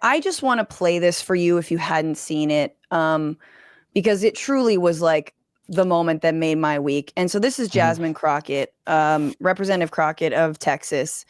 I just want to play this for you if you hadn't seen it, because it truly was like the moment that made my week. And so this is Jasmine Crockett, Representative Crockett of Texas.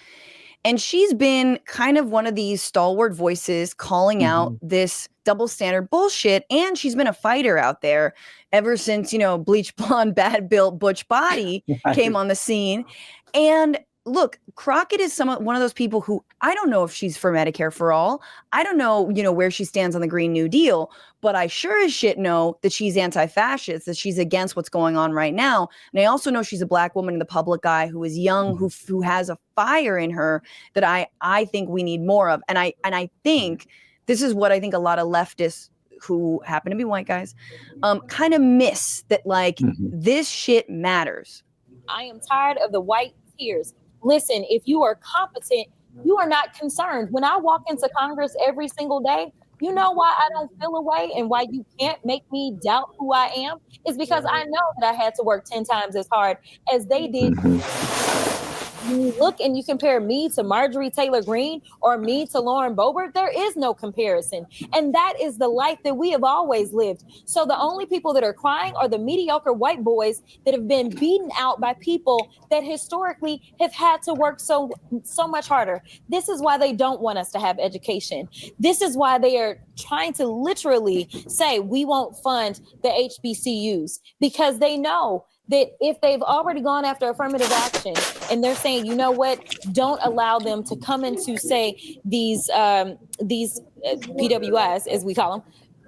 And she's been kind of one of these stalwart voices calling out this double standard bullshit. And she's been a fighter out there ever since, bleach blonde, bad built butch body came on the scene. And look, Crockett is one of those people who I don't know if she's for Medicare for all. I don't know, where she stands on the Green New Deal, but I sure as shit know that she's anti-fascist, that she's against what's going on right now. And I also know she's a Black woman in the public eye who is young, who has a fire in her that I think we need more of. And I think this is what I think a lot of leftists who happen to be white guys kind of miss, that this shit matters. I am tired of the white tears. Listen, if you are competent, you are not concerned. When I walk into Congress every single day, you know why I don't feel away and why you can't make me doubt who I am? It's because I know that I had to work 10 times as hard as they did. When you look and you compare me to Marjorie Taylor Greene or me to Lauren Boebert, there is no comparison. And that is the life that we have always lived. So the only people that are crying are the mediocre white boys that have been beaten out by people that historically have had to work so much harder. This is why they don't want us to have education. This is why they are trying to literally say we won't fund the HBCUs, because they know that if they've already gone after affirmative action and they're saying, you know what, don't allow them to come into, say, these PWIs, as we call them,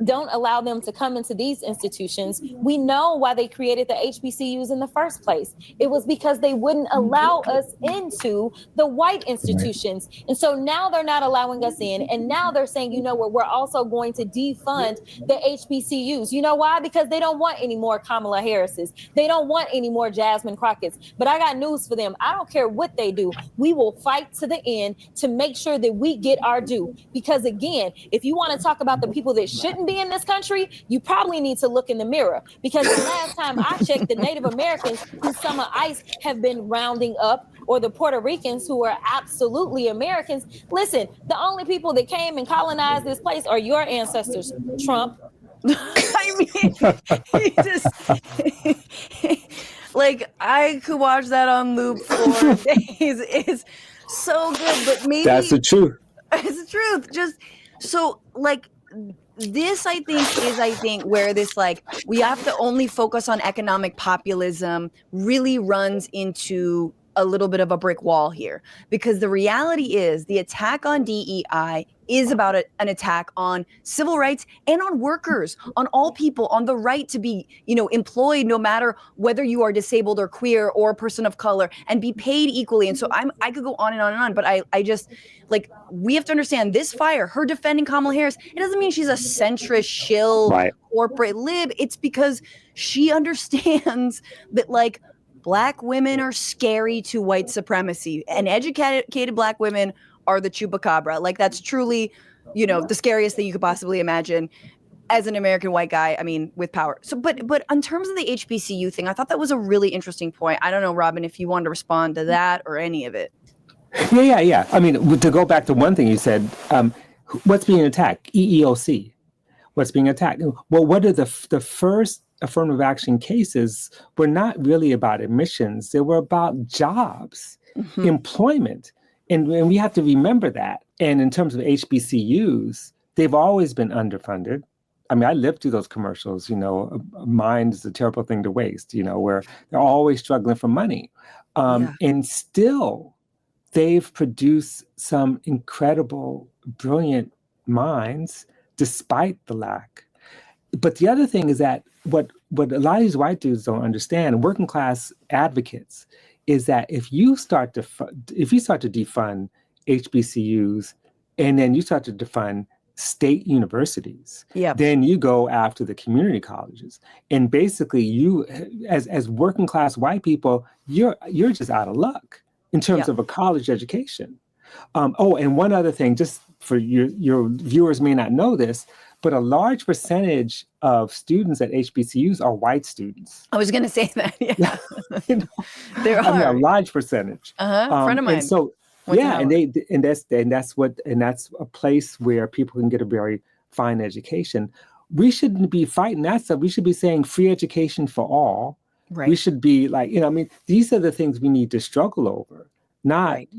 don't allow them to come into these institutions. We know why they created the HBCUs in the first place. It was because they wouldn't allow us into the white institutions. And so now they're not allowing us in. And now they're saying, you know what, we're also going to defund the HBCUs. You know why? Because they don't want any more Kamala Harrises. They don't want any more Jasmine Crockett's. But I got news for them. I don't care what they do. We will fight to the end to make sure that we get our due. Because again, if you want to talk about the people that shouldn't be in this country, you probably need to look in the mirror, because the last time I checked, the Native Americans who Summer ICE have been rounding up, or the Puerto Ricans who are absolutely Americans. Listen, the only people that came and colonized this place are your ancestors, Trump. I mean, he just I could watch that on loop for days. It's so good, but maybe that's the truth. It's the truth. Just so this, I think, where this we have to only focus on economic populism really runs into a little bit of a brick wall here, because the reality is the attack on DEI is about an attack on civil rights and on workers, on all people, on the right to be, employed no matter whether you are disabled or queer or a person of color, and be paid equally. And so I could go on and on and on, but I just we have to understand this fire, her defending Kamala Harris, it doesn't mean she's a centrist shill corporate lib. It's because she understands that Black women are scary to white supremacy, and educated Black women are the chupacabra. That's truly, the scariest thing you could possibly imagine as an American white guy, with power. So, but in terms of the HBCU thing, I thought that was a really interesting point. I don't know, Robin, if you wanted to respond to that or any of it. Yeah. To go back to one thing you said, what's being attacked? EEOC. What's being attacked? Well, what are the first affirmative action cases were not really about admissions. They were about jobs, employment. And we have to remember that. And in terms of HBCUs, they've always been underfunded. I lived through those commercials, a mind is a terrible thing to waste, where they're always struggling for money. And still, they've produced some incredible, brilliant minds despite the lack. But the other thing is that what a lot of these white dudes don't understand, working class advocates, is that if you start to defund HBCUs and then you start to defund state universities, then you go after the community colleges, and basically you, as working class white people, you're just out of luck in terms of a college education. And one other thing, just for your viewers may not know this, but a large percentage of students at HBCUs are white students. I was going to say that. Yeah. There are a large percentage. Friend of mine. And so Yeah, and that's a place where people can get a very fine education. We shouldn't be fighting that stuff. We should be saying free education for all. Right. We should be like, I mean, these are the things we need to struggle over. Not, Right.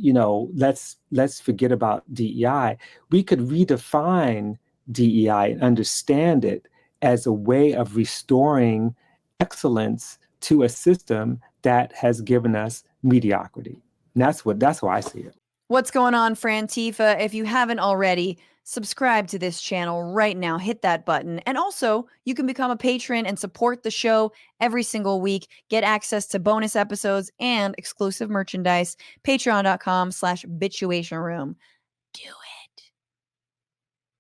Let's forget about DEI. We could redefine DEI and understand it as a way of restoring excellence to a system that has given us mediocrity. And that's how I see it. What's going on, Frantifa? If you haven't already, subscribe to this channel right now. Hit that button. And also, you can become a patron and support the show every single week. Get access to bonus episodes and exclusive merchandise. Patreon.com/bitchuation room. Do it.